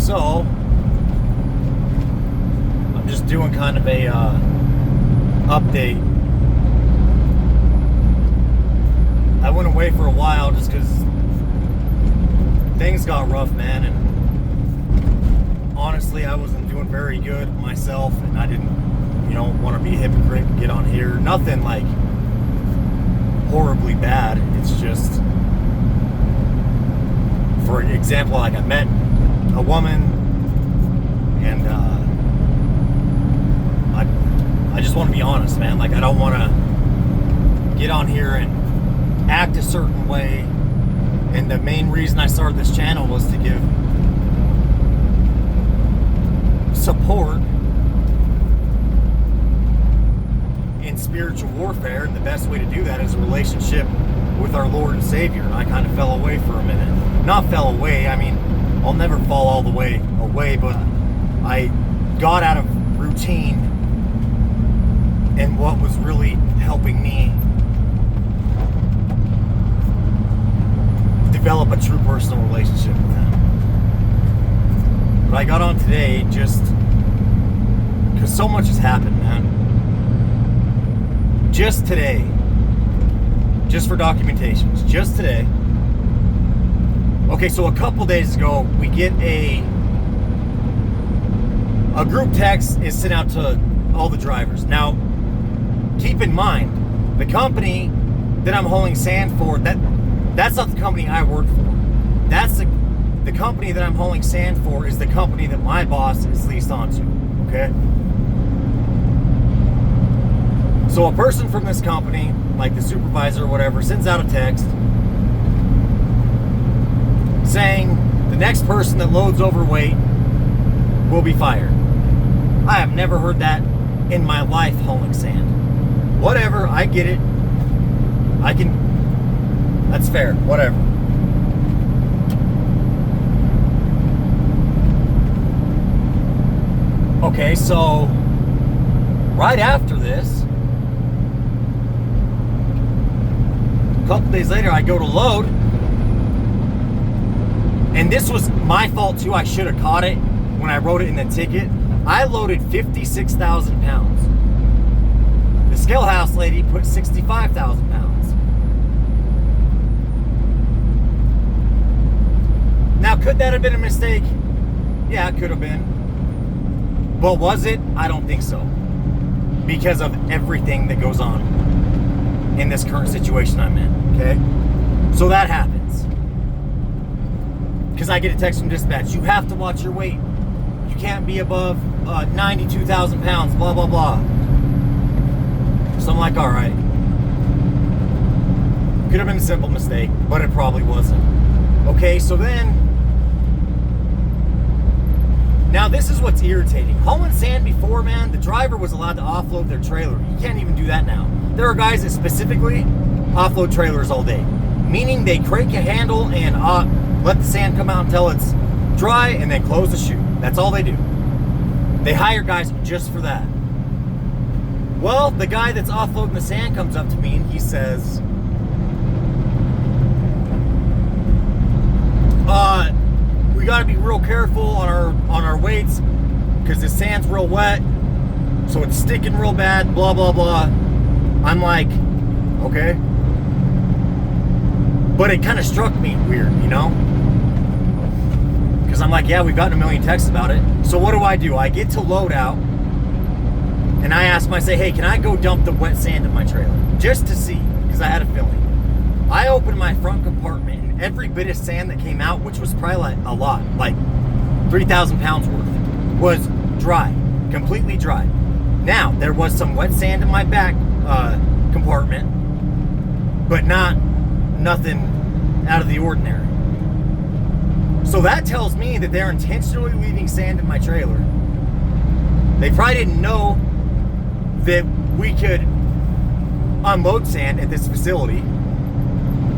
So I'm just doing kind of a update. I went away for a while just because things got rough, man, and honestly I wasn't doing very good myself, and I didn't, want to be a hypocrite and get on here. Nothing like horribly bad. It's just, for example, like I met a woman, and I just want to be honest, man. Like, I don't want to get on here and act a certain way. And the main reason I started this channel was to give support in spiritual warfare, and the best way to do that is a relationship with our Lord and Savior. And I kind of fell away for a minute. Not fell away, I mean, I'll never fall all the way away, but I got out of routine and what was really helping me develop a true personal relationship with Him. But I got on today just because so much has happened, man. Just today, just for documentations, just today. Okay, so a couple days ago, we get a group text is sent out to all the drivers. Now, keep in mind, the company that I'm hauling sand for, that's not the company I work for. That's the company that I'm hauling sand for is the company that my boss is leased onto, okay? So a person from this company, like the supervisor or whatever, sends out a text saying the next person that loads overweight will be fired. I have never heard that in my life hauling sand. Whatever, I get it. That's fair, whatever. Okay, so right after this, a couple days later, I go to load, and this was my fault too. I should have caught it when I wrote it in the ticket. I loaded 56,000 pounds. The scale house lady put 65,000 pounds. Now, could that have been a mistake? Yeah, it could have been. But was it? I don't think so. Because of everything that goes on in this current situation I'm in, okay? So that happens. Because I get a text from dispatch, you have to watch your weight. You can't be above 92,000 pounds, blah, blah, blah. So I'm like, all right. Could have been a simple mistake, but it probably wasn't. Okay, so then, now this is what's irritating. Hauling sand before, man, the driver was allowed to offload their trailer. You can't even do that now. There are guys that specifically offload trailers all day. Meaning they crank a handle and let the sand come out until it's dry and then close the chute. That's all they do. They hire guys just for that. Well, the guy that's offloading the sand comes up to me and he says, we got to be real careful on our weights because the sand's real wet, so it's sticking real bad, blah, blah, blah. I'm like, okay. But it kind of struck me weird, because I'm like, yeah, we've gotten a million texts about it. So what do? I get to load out, and I ask him, I say, hey, can I go dump the wet sand in my trailer? Just to see, because I had a feeling. I opened my front compartment, and every bit of sand that came out, which was probably like a lot, like 3,000 pounds worth, was dry, completely dry. Now, there was some wet sand in my back compartment, but nothing out of the ordinary. So that tells me that they're intentionally leaving sand in my trailer. They probably didn't know that we could unload sand at this facility.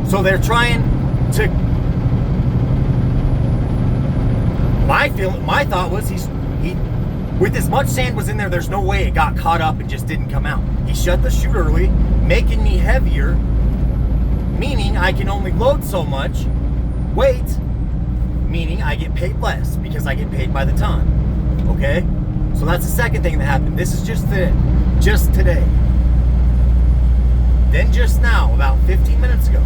So they're trying to... My thought was he with as much sand was in there, there's no way it got caught up and just didn't come out. He shut the chute early, making me heavier, meaning I can only load so much weight, meaning I get paid less because I get paid by the ton. Okay? So that's the second thing that happened. This is just today. Then just now, about 15 minutes ago,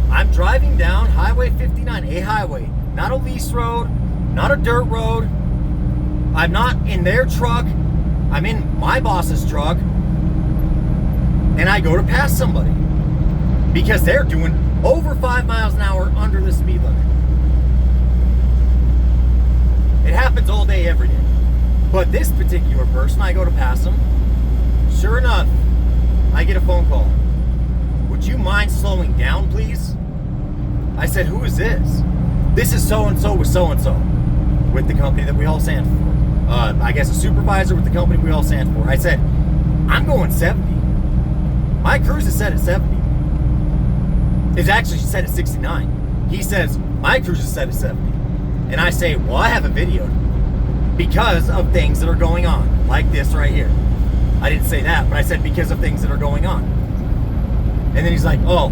I'm driving down Highway 59, a highway, not a lease road, not a dirt road. I'm not in their truck. I'm in my boss's truck. And I go to pass somebody because they're doing over 5 miles an hour under the speed limit. It happens all day, every day. But this particular person, I go to pass them. Sure enough, I get a phone call. Would you mind slowing down, please? I said, who is this? This is so-and-so with so-and-so, with the company that we all stand for. I guess a supervisor with the company we all stand for. I said, I'm going 70. My cruise is set at 70. It's actually set at 69. He says, my cruise is set at 70. And I say, well, I have a video because of things that are going on, like this right here. I didn't say that, but I said because of things that are going on. And then he's like, oh,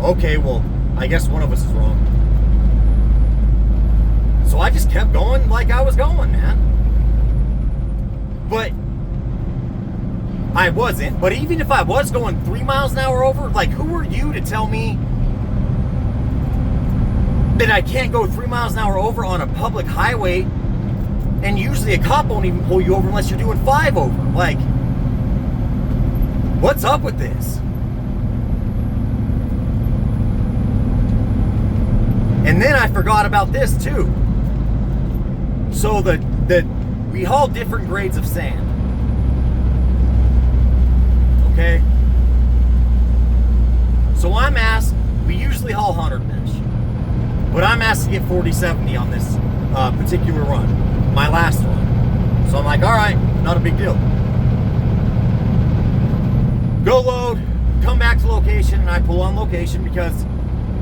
okay, well, I guess one of us is wrong. So I just kept going like I was going, man. But I wasn't. But even if I was going 3 miles an hour over, like, who are you to tell me that I can't go 3 miles an hour over on a public highway? And usually a cop won't even pull you over unless you're doing 5 over. Like, what's up with this? And then I forgot about this too. So we haul different grades of sand. Okay? So I'm asked, we usually haul 100 mesh. But I'm asked to get 40/70 on this particular run. My last one. So I'm like, all right, not a big deal. Go load, come back to location, and I pull on location because,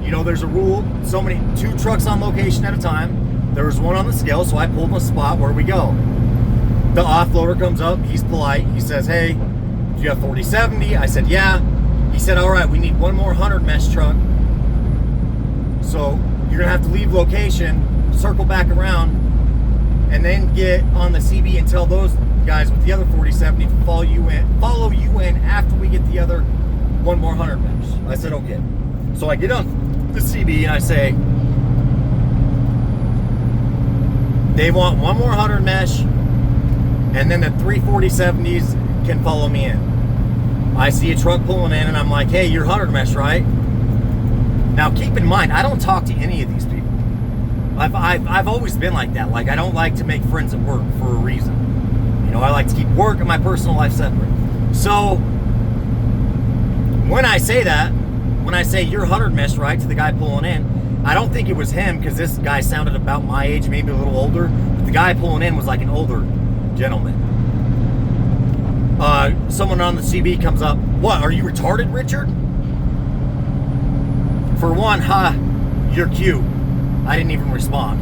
you know, there's a rule, 2 trucks on location at a time. There was one on the scale, so I pulled my spot where we go. The offloader comes up, he's polite, he says, hey, do you have 40/70? I said, yeah. He said, all right, we need one more 100 mesh truck. So you're gonna have to leave location, circle back around, and then get on the CB and tell those guys with the other 40/70 to follow you in after we get the other one more 100 mesh. I said, okay. So I get on the CB and I say, they want one more 100 mesh, and then the 3 40/70s can follow me in. I see a truck pulling in, and I'm like, hey, you're 100 mesh, right? Now, keep in mind, I don't talk to any of these people. I've always been like that. Like, I don't like to make friends at work for a reason. You know, I like to keep work and my personal life separate. So, when I say that, when I say you're 100 mesh, right, to the guy pulling in, I don't think it was him because this guy sounded about my age, maybe a little older. But the guy pulling in was like an older gentleman. Someone on the CB comes up. What, are you retarded, Richard? For one, you're cute. I didn't even respond.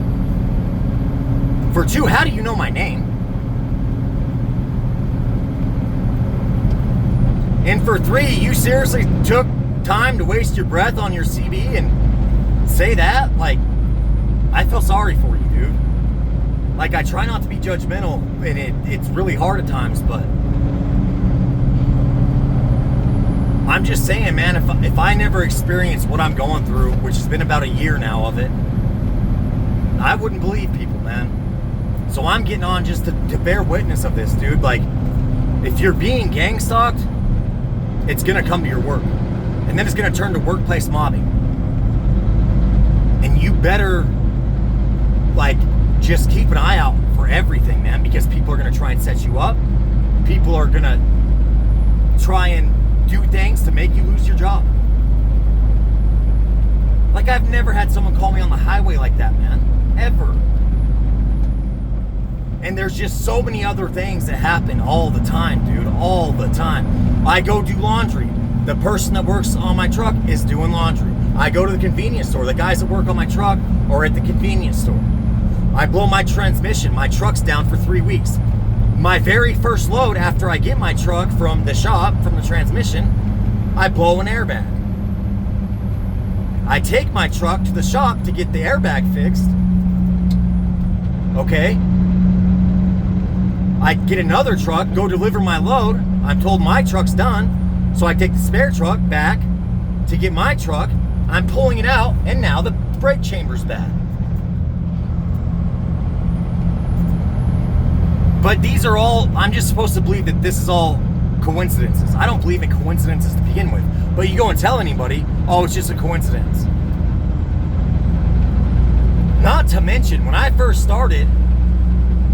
For 2, how do you know my name? And for 3, you seriously took time to waste your breath on your CB and say that? Like, I feel sorry for you, dude. Like, I try not to be judgmental, and it's really hard at times, but I'm just saying, man, if I never experienced what I'm going through, which has been about a year now of it, I wouldn't believe people, man. So I'm getting on just to bear witness of this, dude. Like, if you're being gang stalked, it's gonna come to your work. And then it's gonna turn to workplace mobbing. And you better, like, just keep an eye out for everything, man, because people are gonna try and set you up. People are gonna try and do things to make you lose your job. Like, I've never had someone call me on the highway like that, man. Ever. And there's just so many other things that happen all the time, dude. All the time. I go do laundry. The person that works on my truck is doing laundry. I go to the convenience store. The guys that work on my truck are at the convenience store. I blow my transmission. My truck's down for 3 weeks. My very first load after I get my truck from the shop, from the transmission, I blow an airbag. I take my truck to the shop to get the airbag fixed. Okay. I get another truck, go deliver my load. I'm told my truck's done. So I take the spare truck back to get my truck. I'm pulling it out, and now the brake chamber's bad. But these are all, I'm just supposed to believe that this is all coincidences. I don't believe in coincidences to begin with. But you go and tell anybody, oh, it's just a coincidence. Not to mention, when I first started,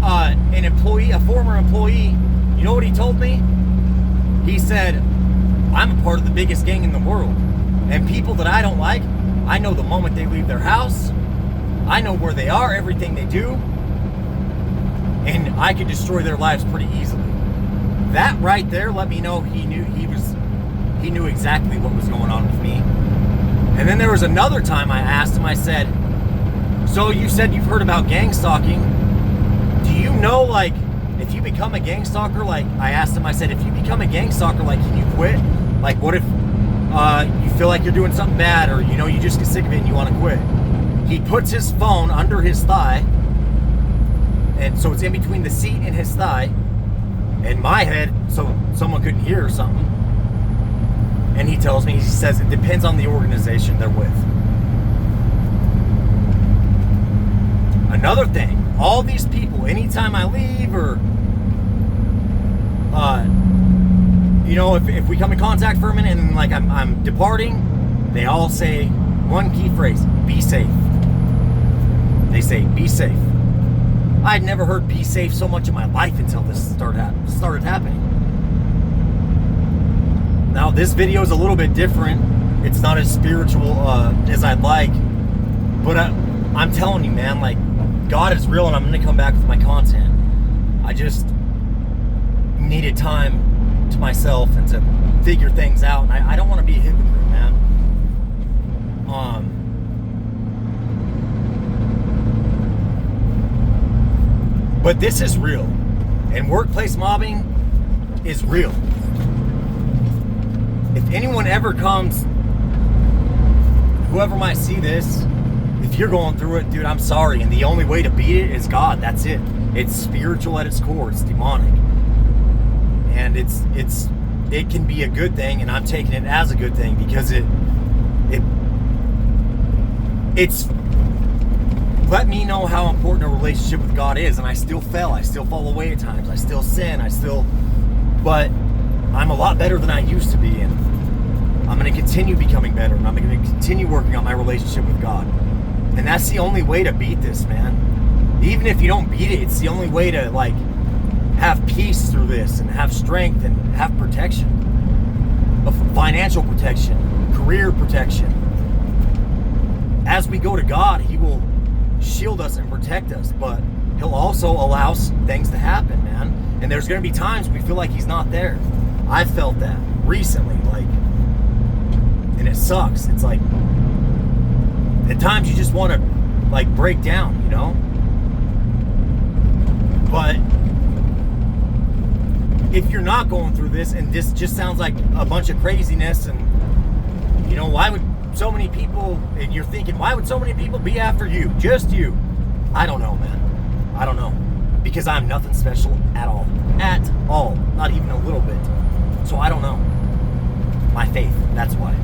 a former employee, you know what he told me? He said, I'm a part of the biggest gang in the world. And people that I don't like, I know the moment they leave their house. I know where they are, everything they do. And I could destroy their lives pretty easily. That right there let me know he knew exactly what was going on with me. And then there was another time I asked him, I said, so you said you've heard about gang stalking. Do you know, like, if you become a gang stalker, like, I asked him, I said, if you become a gang stalker, like, can you quit? Like, what if you feel like you're doing something bad, or, you know, you just get sick of it and you want to quit? He puts his phone under his thigh, and so it's in between the seat and his thigh, and my head, so someone couldn't hear or something. And he tells me, he says, it depends on the organization they're with. Another thing, all these people, anytime I leave, or you know, if we come in contact for a minute and like I'm departing, they all say one key phrase: be safe. They say be safe. I'd never heard be safe so much in my life until this started happening. Now this video is a little bit different. It's not as spiritual as I'd like, but I'm telling you, man, like, God is real, and I'm going to come back with my content. I just needed time to myself and to figure things out, and I don't want to be a hypocrite, man. But this is real, and workplace mobbing is real. If anyone ever comes, whoever might see this, if you're going through it, dude, I'm sorry. And the only way to beat it is God. That's it. It's spiritual at its core. It's demonic. And it can be a good thing, and I'm taking it as a good thing, because it's let me know how important a relationship with God is. And I still fail. I still fall away at times. I still sin. But I'm a lot better than I used to be, and I'm going to continue becoming better, and I'm going to continue working on my relationship with God. And that's the only way to beat this, man. Even if you don't beat it, it's the only way to, like, have peace through this, and have strength, and have protection. Financial protection, career protection. As we go to God, He will shield us and protect us, but He'll also allow things to happen, man. And there's going to be times we feel like He's not there. I've felt that recently, like, and it sucks. It's like, at times you just want to, like, break down, you know? But if you're not going through this, and this just sounds like a bunch of craziness, and, you know, why would so many people, and you're thinking, why would so many people be after you? Just you. I don't know, man. I don't know. Because I'm nothing special at all. At all. Not even a little bit. So I don't know. My faith, that's why.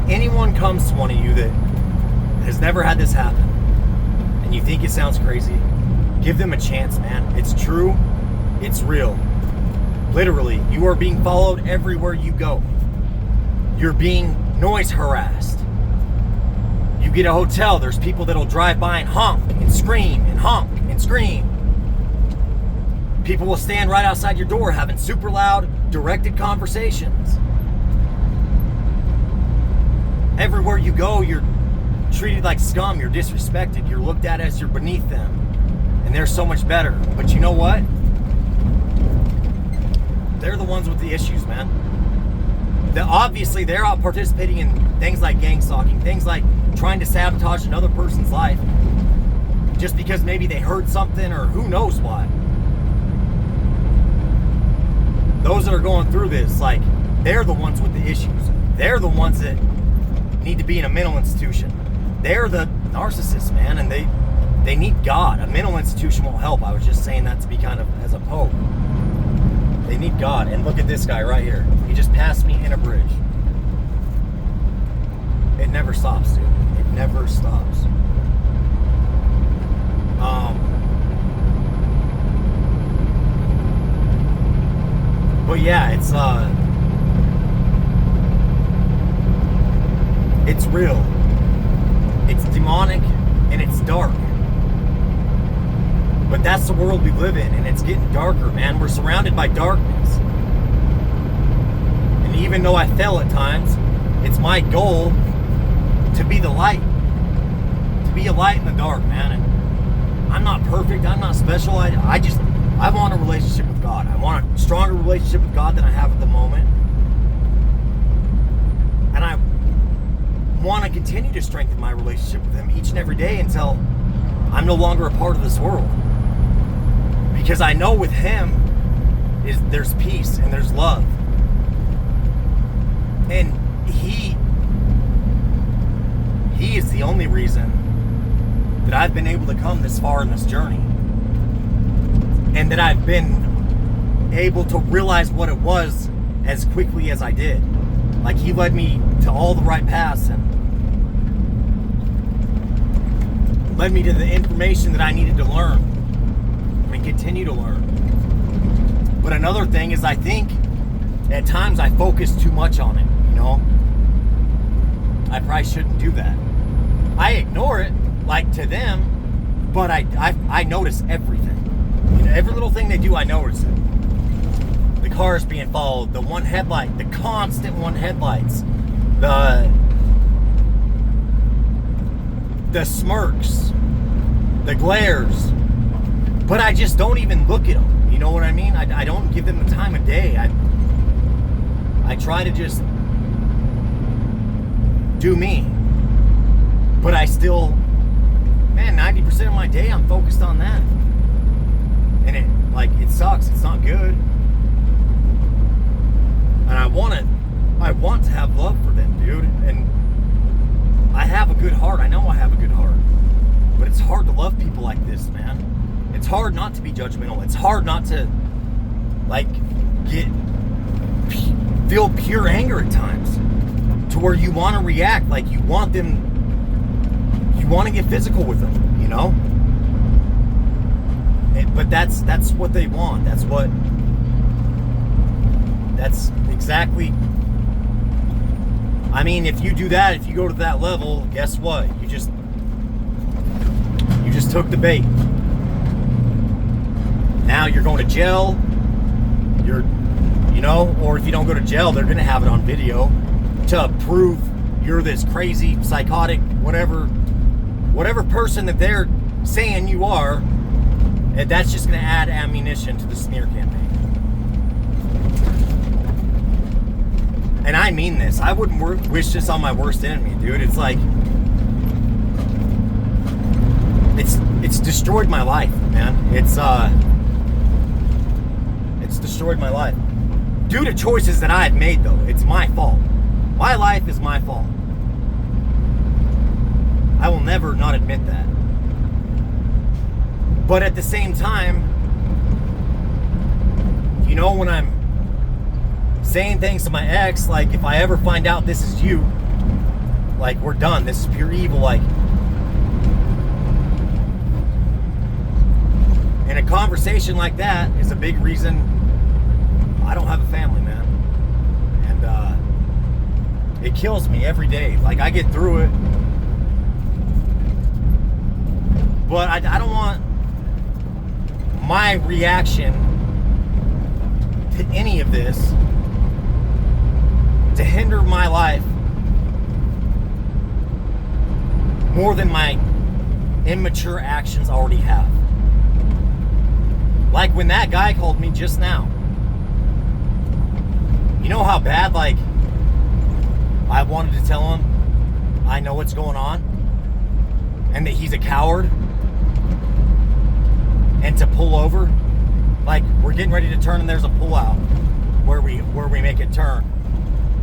Anyone comes to one of you that has never had this happen, and you think it sounds crazy, give them a chance, man. It's true. It's real. Literally, you are being followed everywhere you go. You're being noise harassed. You get a hotel, there's people that'll drive by and honk and scream and honk and scream. People will stand right outside your door having super loud, directed conversations. Everywhere you go, you're treated like scum, you're disrespected, you're looked at as you're beneath them. And they're so much better. But you know what? They're the ones with the issues, man. Obviously, they're out participating in things like gang stalking, things like trying to sabotage another person's life just because maybe they heard something, or who knows why. Those that are going through this, like, they're the ones with the issues. They're the ones that need to be in a mental institution. They're the narcissists, man, and they need God. A mental institution won't help. I was just saying that to be kind of as a poke. They need God. And look at this guy right here. He just passed me in a bridge. It never stops, dude. It never stops. But yeah, it's real. It's demonic and it's dark. But that's the world we live in, and it's getting darker, man. We're surrounded by darkness. And even though I fail at times, it's my goal to be the light. To be a light in the dark, man. And I'm not perfect. I'm not special. I want a relationship with God. I want a stronger relationship with God than I have at the moment. And I want to continue to strengthen my relationship with Him each and every day until I'm no longer a part of this world. Because I know with Him there's peace and there's love. And He is the only reason that I've been able to come this far in this journey. And that I've been able to realize what it was as quickly as I did. Like, He led me to all the right paths and led me to the information that I needed to learn and continue to learn. But another thing is, I think at times I focus too much on it, you know? I probably shouldn't do that. I ignore it, like, to them, but I notice everything. You know, every little thing they do, I notice it. The cars being followed, the one headlight, the constant one headlights, the smirks, the glares, but I just don't even look at them. You know what I mean? I don't give them the time of day. I try to just do me, but I still, man, 90% of my day I'm focused on that, and it sucks. It's not good, and I want to have love for them, dude, and I have a good heart. I know I have a good heart. But it's hard to love people like this, man. It's hard not to be judgmental. It's hard not to, like, feel pure anger at times. To where you want to react, like you want to get physical with them, you know? But that's what they want. That's exactly... I mean, if you do that, if you go to that level, guess what? You just took the bait. Now you're going to jail. Or if you don't go to jail, they're going to have it on video to prove you're this crazy, psychotic, whatever person that they're saying you are. And that's just going to add ammunition to the smear campaign. And I mean this. I wouldn't wish this on my worst enemy, dude. It's like, it's destroyed my life, man. It's destroyed my life. Due to choices that I've made, though. It's my fault. My life is my fault. I will never not admit that. But at the same time, you know, when I'm saying things to my ex, like, if I ever find out this is you, like, we're done, this is pure evil, like, and a conversation like that is a big reason I don't have a family, man. And it kills me every day. Like, I get through it, but I don't want my reaction to any of this to hinder my life more than my immature actions already have. Like when that guy called me just now. You know how bad, like, I wanted to tell him I know what's going on and that he's a coward and to pull over. Like, we're getting ready to turn and there's a pull out where we make a turn.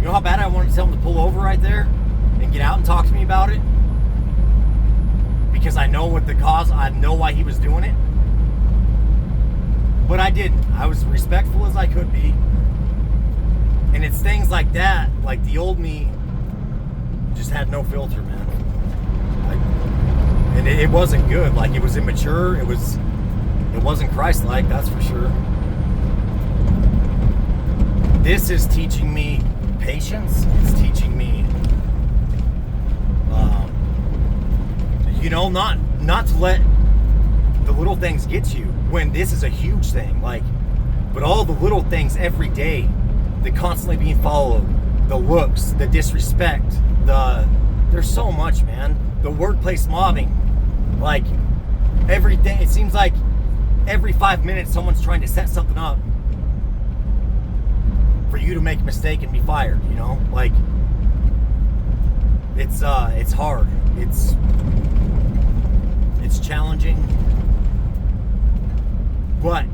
You know how bad I wanted to tell him to pull over right there and get out and talk to me about it? Because I know what the cause, I know why he was doing it. But I didn't. I was respectful as I could be. And it's things like that, like the old me just had no filter, man. And it wasn't good. Like, it was immature. It wasn't Christ-like, that's for sure. This is teaching me patience. It's teaching me, not to let the little things get to you when this is a huge thing. Like, but all the little things every day, the constantly being followed, the looks, the disrespect, there's so much, man. The workplace mobbing, like everything. It seems like every 5 minutes someone's trying to set something up for you to make a mistake and be fired, you know? Like, it's hard. It's challenging. But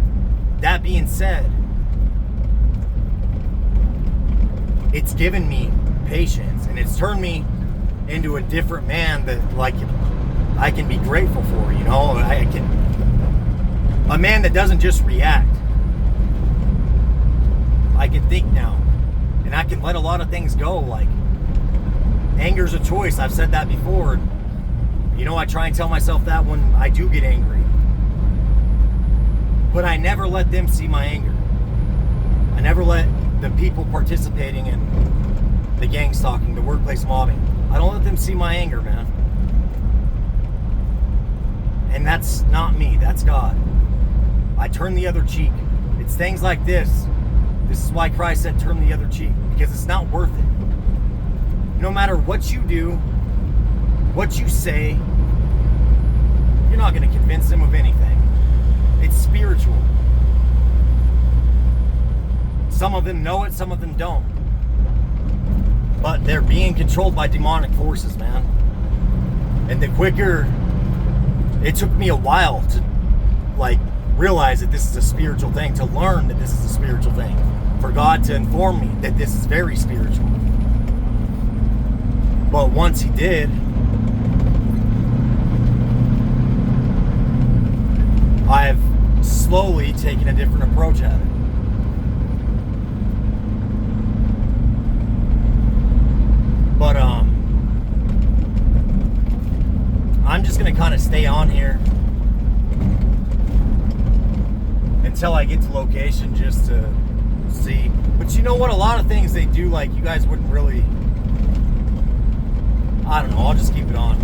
that being said, it's given me patience, and it's turned me into a different man that, like, I can be grateful for, you know? A man that doesn't just react. I can think now, and I can let a lot of things go. Like, anger's a choice. I've said that before. You know, I try and tell myself that when I do get angry. But I never let them see my anger. I never let the people participating in the gang stalking, the workplace mobbing, I don't let them see my anger, man. And that's not me, that's God. I turn the other cheek. It's things like this. This is why Christ said turn the other cheek, because it's not worth it. No matter what you do, what you say, you're not going to convince them of anything. It's spiritual. Some of them know it, some of them don't. But they're being controlled by demonic forces, man. And the quicker, it took me a while to, like, realize that this is a spiritual thing, to learn that this is a spiritual thing, for God to inform me that this is very spiritual. But once He did, I've slowly taken a different approach at it. But I'm just gonna kind of stay on here until I get to location, just to see. But you know what? A lot of things they do, like, you guys wouldn't really, I don't know, I'll just keep it on.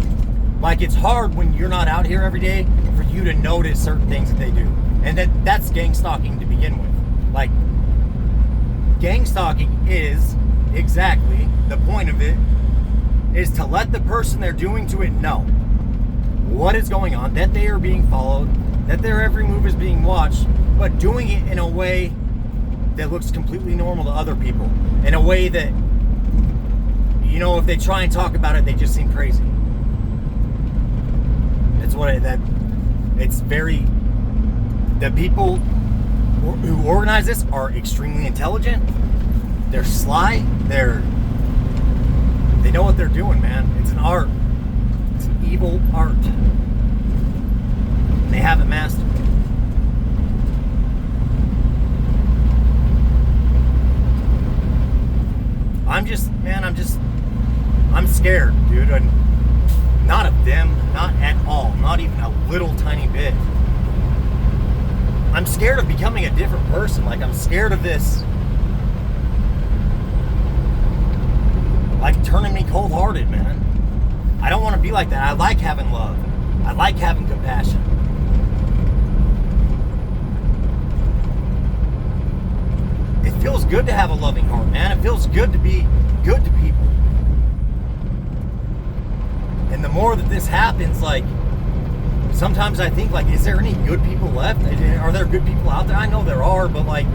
Like, it's hard when you're not out here every day for you to notice certain things that they do. And that's gang stalking to begin with. Like, gang stalking is exactly the point of it, is to let the person they're doing to it know what is going on, that they are being followed, that their every move is being watched, but doing it in a way that looks completely normal to other people, in a way that, you know, if they try and talk about it, they just seem crazy. It's very, the people who organize this are extremely intelligent. They're sly. They know what they're doing, man. It's an art. It's an evil art. And they haven't mastered it. I'm scared, dude. And not of them, not at all, not even a little tiny bit. I'm scared of becoming a different person. Like, I'm scared of this, like, turning me cold-hearted, man. I don't want to be like that. I like having love. I like having compassion. It feels good to have a loving heart, man. It feels good to be good to people. And the more that this happens, like, sometimes I think, like, is there any good people left? Are there good people out there? I know there are, but, like,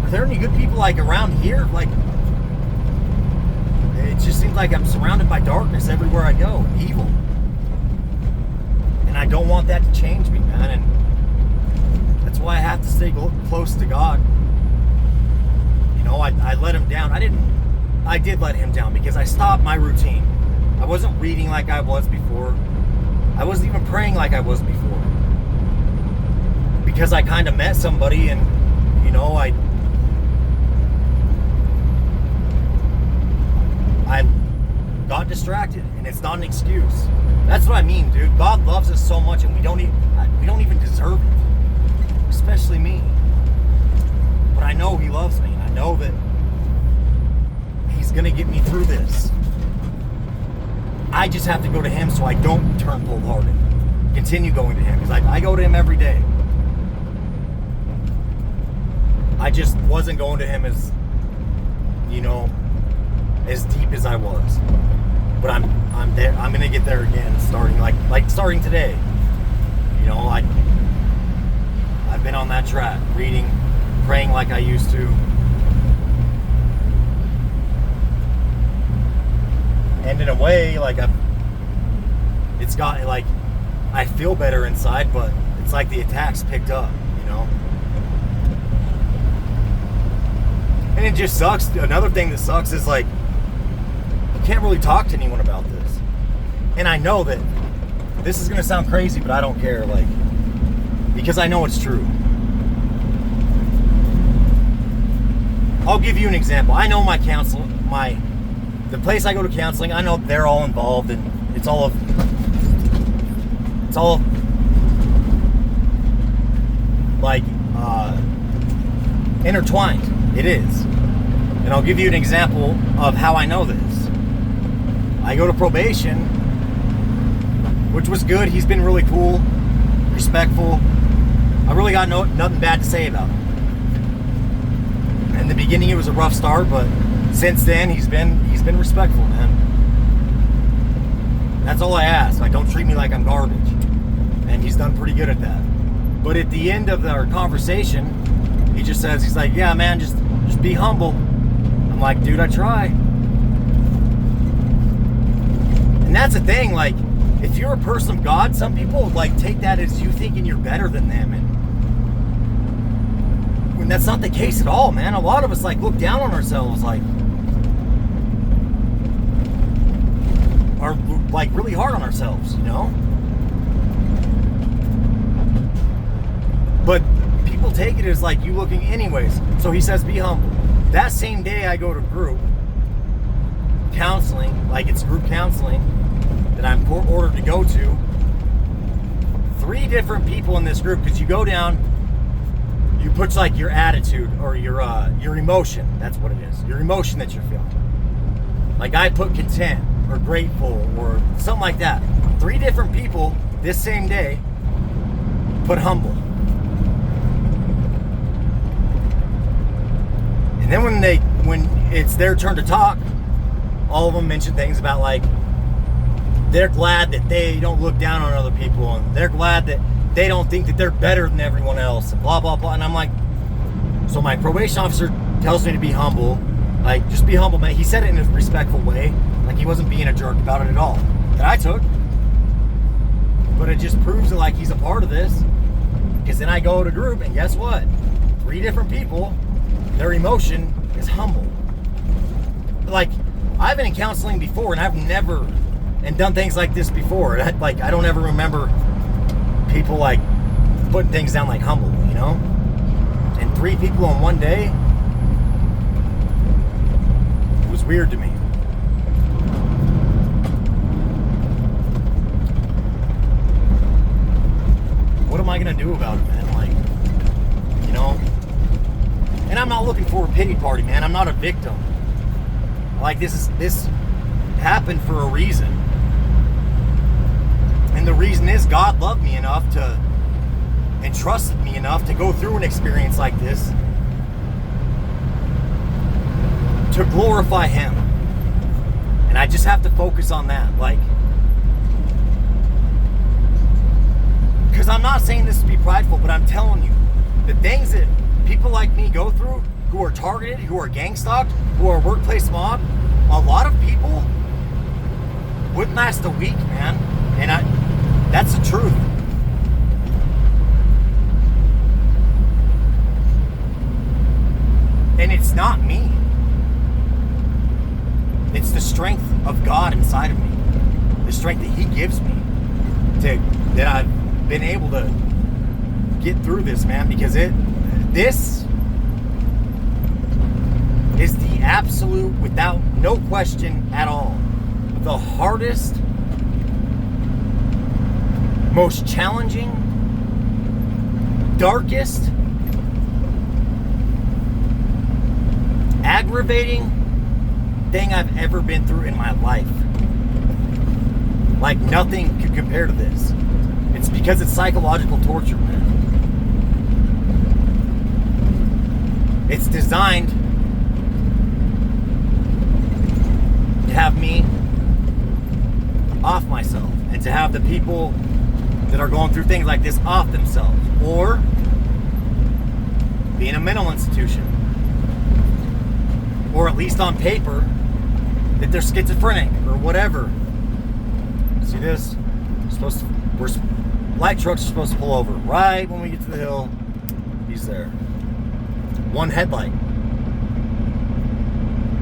are there any good people, like, around here? Like, it just seems like I'm surrounded by darkness everywhere I go, evil. And I don't want that to change me, man. And that's why I have to stay close to God. You know, I let Him down. I I did let him down because I stopped my routine. I wasn't reading like I was before. I wasn't even praying like I was before. Because I kind of met somebody and, you know, I got distracted, and it's not an excuse. That's what I mean, dude. God loves us so much, and we don't even deserve it. Especially me. But I know He loves me, and I know that He's gonna get me through this. I just have to go to Him so I don't turn cold-hearted. Continue going to Him, because I go to Him every day. I just wasn't going to Him as, you know, as deep as I was. But I'm there. I'm gonna get there again, starting like starting today. You know, I've been on that track, reading, praying like I used to. And in a way, like it's got like I feel better inside, but it's like the attacks picked up, you know. And it just sucks. Another thing that sucks is like I can't really talk to anyone about this. And I know that this is gonna sound crazy, but I don't care, like, because I know it's true. I'll give you an example. I know my the place I go to counseling, I know they're all involved, and it's all like intertwined. It is. And I'll give you an example of how I know this. I go to probation, which was good. He's been really cool, respectful. I really got nothing bad to say about him. In the beginning, it was a rough start, but since then, he's been respectful, man. That's all I ask. Like, don't treat me like I'm garbage. And he's done pretty good at that. But at the end of our conversation, he just says, he's like, yeah, man, just be humble. I'm like, dude, I try. And that's the thing, like, if you're a person of God, some people like take that as you thinking you're better than them, and when that's not the case at all, man. A lot of us like look down on ourselves, like, are like really hard on ourselves, you know. But people take it as like you looking anyways. So he says, be humble. That same day, I go to group counseling, like it's group counseling that I'm ordered to go to. 3 different people in this group, because you go down, you put like your attitude or your emotion. That's what it is. Your emotion that you're feeling. Like I put content or grateful or something like that. 3 different people this same day put humble. And then when it's their turn to talk, all of them mention things about like they're glad that they don't look down on other people, and they're glad that they don't think that they're better than everyone else, and blah blah blah. And I'm like, so my probation officer tells me to be humble, like just be humble, man. He said it in a respectful way, like he wasn't being a jerk about it at all. That I took, but it just proves that like he's a part of this, because then I go to group and guess what? 3 different people. Their emotion is humble. Like, I've been in counseling before, and I've never done things like this before. I don't ever remember people like putting things down like humble, you know. And 3 people on one day, it was weird to me. What am I gonna do about it, man? Like, you know. And I'm not looking for a pity party, man. I'm not a victim. Like, this happened for a reason. And the reason is God loved me enough and trusted me enough to go through an experience like this to glorify Him. And I just have to focus on that. Like, because I'm not saying this to be prideful, but I'm telling you, the things that people like me go through, who are targeted, who are gang stalked, who are workplace mob, a lot of people wouldn't last a week, man. And that's the truth. And it's not me. the strength of God inside of me, the strength that He gives me, that I've been able to get through this, man. Because this is the absolute, without no question at all, the hardest, most challenging, darkest, aggravating thing I've ever been through in my life. Like, nothing could compare to this. It's because it's psychological torture, man. It's designed to have me off myself, and to have the people that are going through things like this off themselves, or be in a mental institution, or at least on paper that they're schizophrenic or whatever. See this? Light trucks are supposed to pull over right when we get to the hill. He's there. One headlight.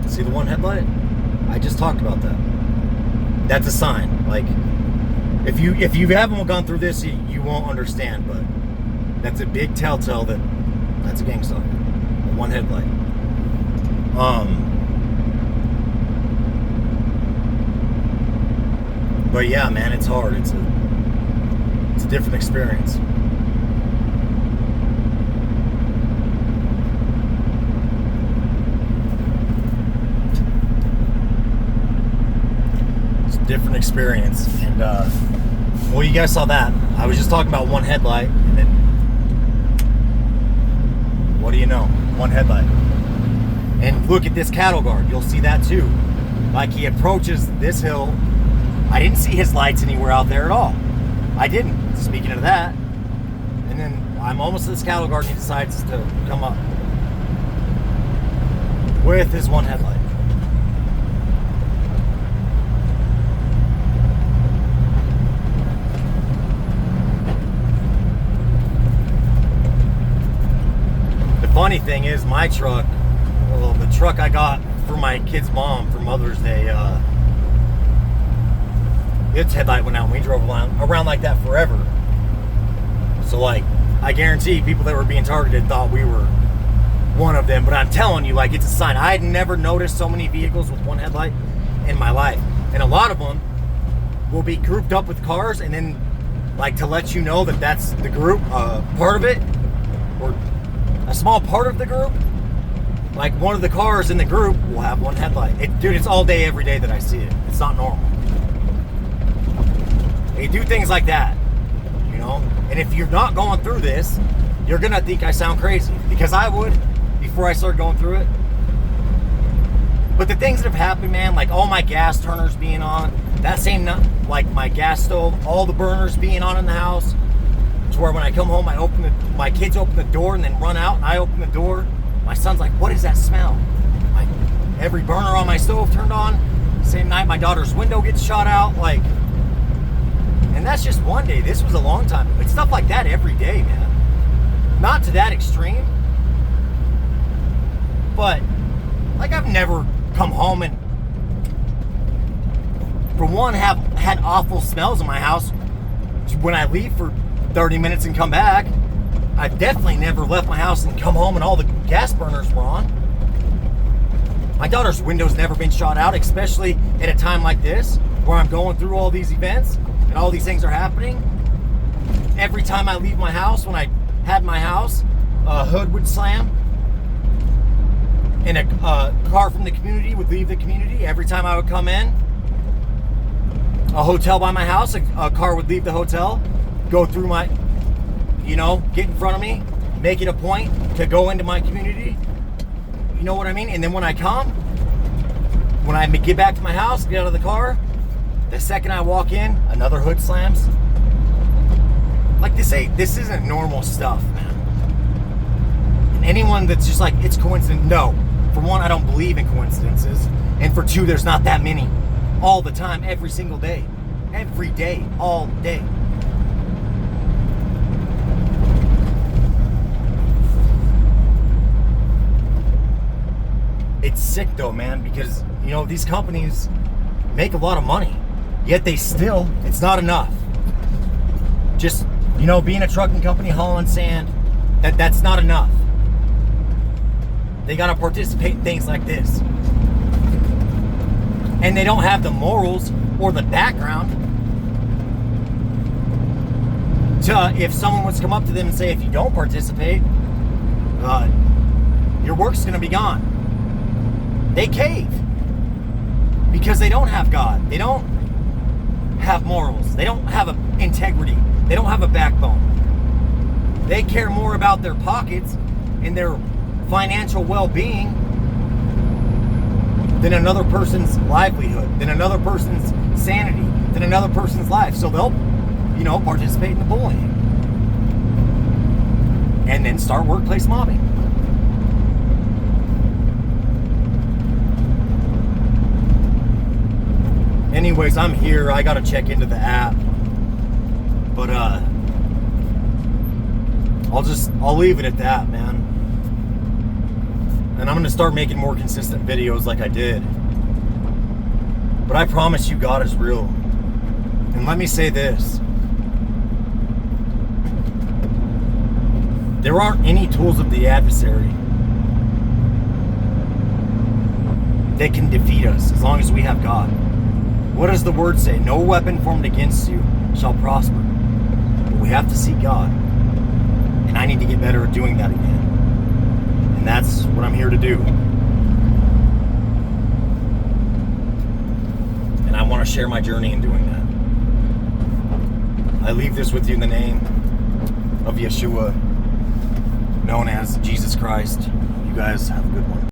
See the one headlight? I just talked about that. That's a sign. Like, if you haven't gone through this, you won't understand. But that's a big telltale that that's a gang stalker. One headlight. But yeah, man, it's hard. It's a different experience. Different experience. And well, you guys saw that. I was just talking about one headlight, and then what do you know, one headlight. And look at this cattle guard, you'll see that too. Like, he approaches this hill. I didn't see his lights anywhere out there at all. I didn't, speaking of that. And then I'm almost to this cattle guard, and he decides to come up with his one headlight. Funny thing is, my truck, well, the truck I got for my kid's mom for Mother's Day, its headlight went out, and we drove around like that forever. So, like, I guarantee people that were being targeted thought we were one of them. But I'm telling you, like, it's a sign. I had never noticed so many vehicles with one headlight in my life. And a lot of them will be grouped up with cars, and then, like, to let you know that that's the group, part of it, or a small part of the group, like one of the cars in the group will have one headlight. Dude, it's all day, every day that I see it. It's not normal. They do things like that, you know? And if you're not going through this, you're gonna think I sound crazy, because I would before I started going through it. But the things that have happened, man, like all my gas turners being on, that same, like my gas stove, all the burners being on in the house, to where when I come home, my kids open the door and then run out, and I open the door. My son's like, "What is that smell?" Like, every burner on my stove turned on. Same night, my daughter's window gets shot out. Like, and that's just one day. This was a long time. It's stuff like that every day, man. Not to that extreme, but like, I've never come home and, for one, have had awful smells in my house when I leave for 30 minutes and come back. I've definitely never left my house and come home and all the gas burners were on. My daughter's window's never been shot out, especially at a time like this, where I'm going through all these events and all these things are happening. Every time I leave my house, when I had my house, a hood would slam, and a car from the community would leave the community. Every time I would come in, a hotel by my house, a car would leave the hotel, go through my, get in front of me, make it a point to go into my community. You know what I mean? And then when I get back to my house, get out of the car, the second I walk in, another hood slams. Like, this isn't normal stuff, man. And anyone that's just like, it's coincidence, no. For one, I don't believe in coincidences. And for two, there's not that many. All the time, every single day. Every day, all day. it's sick though, man, because, you know, these companies make a lot of money, yet it's not enough. Just, you know, being a trucking company hauling sand, that's not enough. They gotta participate in things like this. And they don't have the morals or the background to, if someone was to come up to them and say, if you don't participate, your work's gonna be gone. They cave because they don't have God. They don't have morals. They don't have integrity. They don't have a backbone. They care more about their pockets and their financial well-being than another person's livelihood, than another person's sanity, than another person's life. So they'll, you know, participate in the bullying and then start workplace mobbing. Anyways, I'm here. I gotta check into the app, but I'll leave it at that, man. And I'm gonna start making more consistent videos like I did. But I promise you, God is real. And let me say this: there aren't any tools of the adversary that can defeat us as long as we have God. What does the word say? No weapon formed against you shall prosper. But we have to seek God. And I need to get better at doing that again. And that's what I'm here to do. And I want to share my journey in doing that. I leave this with you in the name of Yeshua, known as Jesus Christ. You guys have a good one.